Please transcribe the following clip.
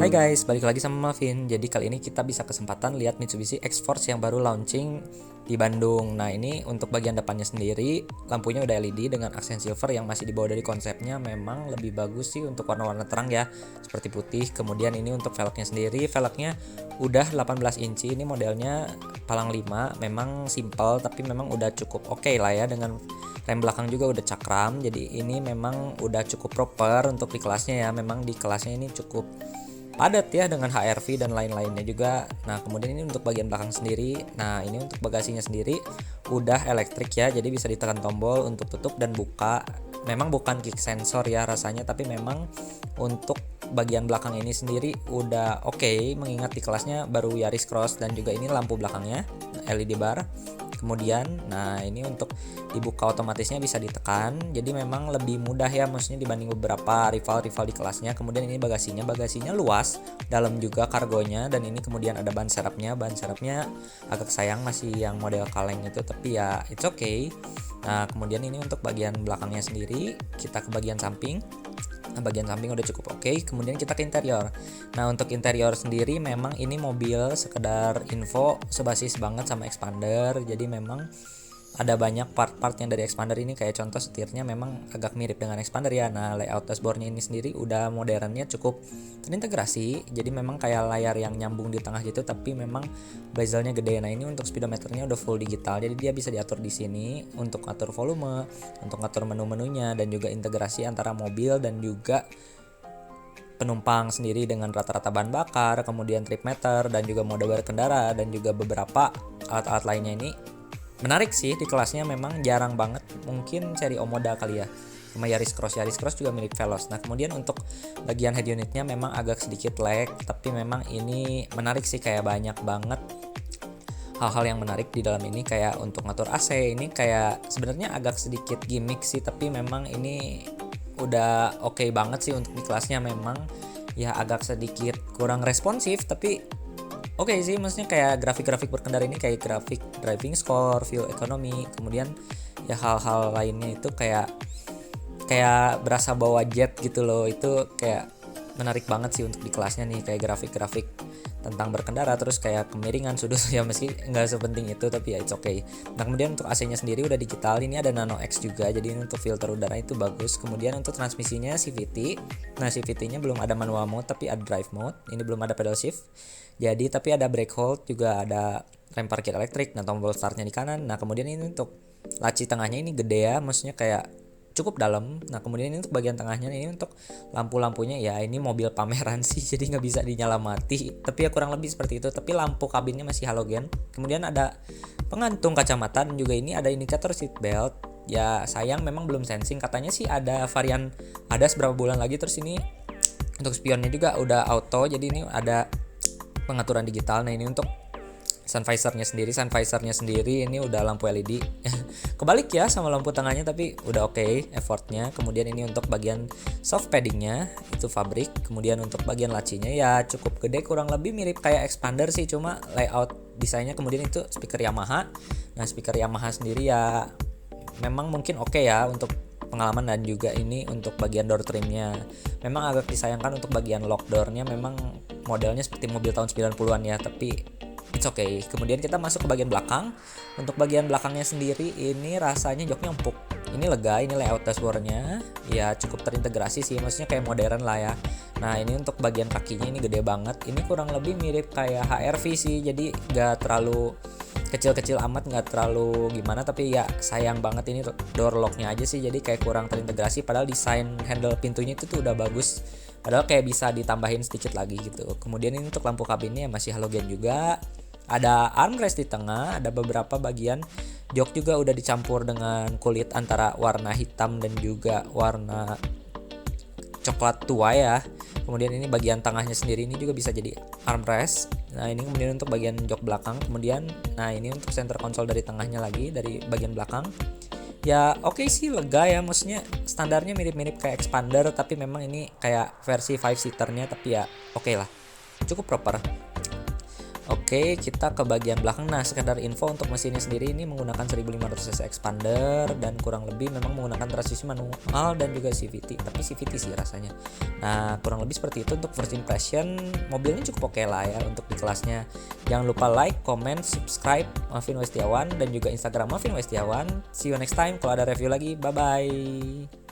Hai guys, balik lagi sama Malvin. Jadi kali ini kita bisa kesempatan lihat Mitsubishi X-Force yang baru launching di Bandung. Nah ini untuk bagian depannya sendiri, lampunya udah LED dengan aksen silver yang masih dibawa dari konsepnya. Memang lebih bagus sih untuk warna-warna terang ya, seperti putih. Kemudian ini untuk velgnya sendiri, velgnya udah 18 inci. Ini modelnya palang 5, memang simple tapi memang udah cukup oke lah ya, dengan rem belakang juga udah cakram. Jadi ini memang udah cukup proper untuk di kelasnya ya. Memang di kelasnya ini cukup padat ya dengan HRV dan lain-lainnya juga. Nah kemudian ini untuk bagian belakang sendiri. Nah ini untuk bagasinya sendiri udah elektrik ya, jadi bisa ditekan tombol untuk tutup dan buka. Memang bukan kick sensor ya rasanya, tapi memang untuk bagian belakang ini sendiri udah oke, mengingat di kelasnya baru Yaris Cross. Dan juga ini lampu belakangnya LED bar. Kemudian nah ini untuk dibuka otomatisnya bisa ditekan, jadi memang lebih mudah ya, maksudnya dibanding beberapa rival di kelasnya. Kemudian ini bagasinya luas, dalam juga kargonya. Dan ini kemudian ada ban serepnya agak sayang masih yang model kaleng itu, tapi ya it's okay. Nah kemudian ini untuk bagian belakangnya sendiri, kita ke bagian samping. Nah, bagian samping udah cukup oke. Kemudian kita ke interior. Nah untuk interior sendiri memang ini mobil sekedar info sebasis banget sama Expander. Jadi memang ada banyak part-part yang dari Expander ini, kayak contoh setirnya memang agak mirip dengan Expander ya. Nah layout dashboardnya ini sendiri udah modernnya cukup terintegrasi, jadi memang kayak layar yang nyambung di tengah gitu, tapi memang bezelnya gede. Nah ini untuk speedometernya udah full digital, jadi dia bisa diatur di sini untuk atur volume, untuk atur menu-menunya, dan juga integrasi antara mobil dan juga penumpang sendiri dengan rata-rata bahan bakar, kemudian trip meter, dan juga mode berkendara, dan juga beberapa alat-alat lainnya. Ini menarik sih, di kelasnya memang jarang banget, mungkin seri Omoda kali ya, sama Yaris Cross juga milik Veloz. Nah kemudian untuk bagian head unitnya memang agak sedikit lag, tapi memang ini menarik sih, kayak banyak banget hal-hal yang menarik di dalam ini. Kayak untuk ngatur AC ini kayak sebenarnya agak sedikit gimmick sih, tapi memang ini udah oke banget sih untuk di kelasnya. Memang ya agak sedikit kurang responsif, tapi oke sih, maksudnya kayak grafik-grafik berkendara ini kayak grafik driving score, fuel economy, kemudian ya hal-hal lainnya itu kayak berasa bawa jet gitu loh. Itu kayak menarik banget sih untuk di kelasnya nih, kayak grafik-grafik tentang berkendara, terus kayak kemiringan sudut ya, meski nggak sepenting itu, tapi ya it's okay. Nah kemudian untuk AC-nya sendiri udah digital, ini ada Nano X juga, jadi ini untuk filter udara itu bagus. Kemudian untuk transmisinya CVT. Nah CVT-nya belum ada manual mode, tapi ada drive mode. Ini belum ada pedal shift. Jadi tapi ada brake hold, juga ada rem parkir elektrik, nah tombol startnya di kanan. Nah kemudian ini untuk laci tengahnya ini gede ya, maksudnya kayak cukup dalam. Nah kemudian ini untuk bagian tengahnya, ini untuk lampu-lampunya ya, ini mobil pameran sih, jadi nggak bisa dinyala mati, tapi ya kurang lebih seperti itu. Tapi lampu kabinnya masih halogen. Kemudian ada pengantung kacamata, dan juga ini ada indikator seat belt. Ya sayang memang belum sensing, katanya sih ada varian, ada seberapa bulan lagi. Terus ini untuk spionnya juga udah auto, jadi ini ada pengaturan digital. Nah ini untuk sun visornya sendiri ini udah lampu LED. Kebalik ya sama lampu tengahnya, tapi udah oke effortnya. Kemudian ini untuk bagian soft paddingnya itu fabrik. Kemudian untuk bagian lacinya ya cukup gede, kurang lebih mirip kayak Expander sih, cuma layout desainnya. Kemudian itu speaker Yamaha. Nah speaker Yamaha sendiri ya memang mungkin oke ya untuk pengalaman. Dan juga ini untuk bagian door trimnya memang agak disayangkan untuk bagian lock doornya, memang modelnya seperti mobil tahun 90-an ya, tapi it's okay. Kemudian kita masuk ke bagian belakang. Untuk bagian belakangnya sendiri ini rasanya joknya empuk, ini lega. Ini layout dashboardnya ya cukup terintegrasi sih, maksudnya kayak modern lah ya. Nah ini untuk bagian kakinya ini gede banget, ini kurang lebih mirip kayak HRV sih, jadi gak terlalu kecil-kecil amat, nggak terlalu gimana, tapi ya sayang banget ini door locknya aja sih, jadi kayak kurang terintegrasi. Padahal desain handle pintunya itu tuh udah bagus, padahal kayak bisa ditambahin sedikit lagi gitu. Kemudian ini untuk lampu kabinnya masih halogen juga, ada armrest di tengah, ada beberapa bagian jok juga udah dicampur dengan kulit antara warna hitam dan juga warna coklat tua ya. Kemudian ini bagian tengahnya sendiri ini juga bisa jadi armrest. Nah ini kemudian untuk bagian jok belakang. Kemudian nah ini untuk center console dari tengahnya lagi, dari bagian belakang. Ya oke sih, lega ya, maksudnya standarnya mirip-mirip kayak Expander, tapi memang ini kayak versi 5 seaternya, tapi ya oke lah, cukup proper. Oke, kita ke bagian belakang. Nah, sekedar info untuk mesinnya sendiri ini menggunakan 1500 cc expander dan kurang lebih memang menggunakan transmisi manual dan juga CVT, tapi CVT sih rasanya. Nah, kurang lebih seperti itu untuk first impression. Mobil ini cukup oke lah ya untuk di kelasnya. Jangan lupa like, comment, subscribe Malvin Westiawan dan juga Instagram Malvin Westiawan. See you next time kalau ada review lagi. Bye bye.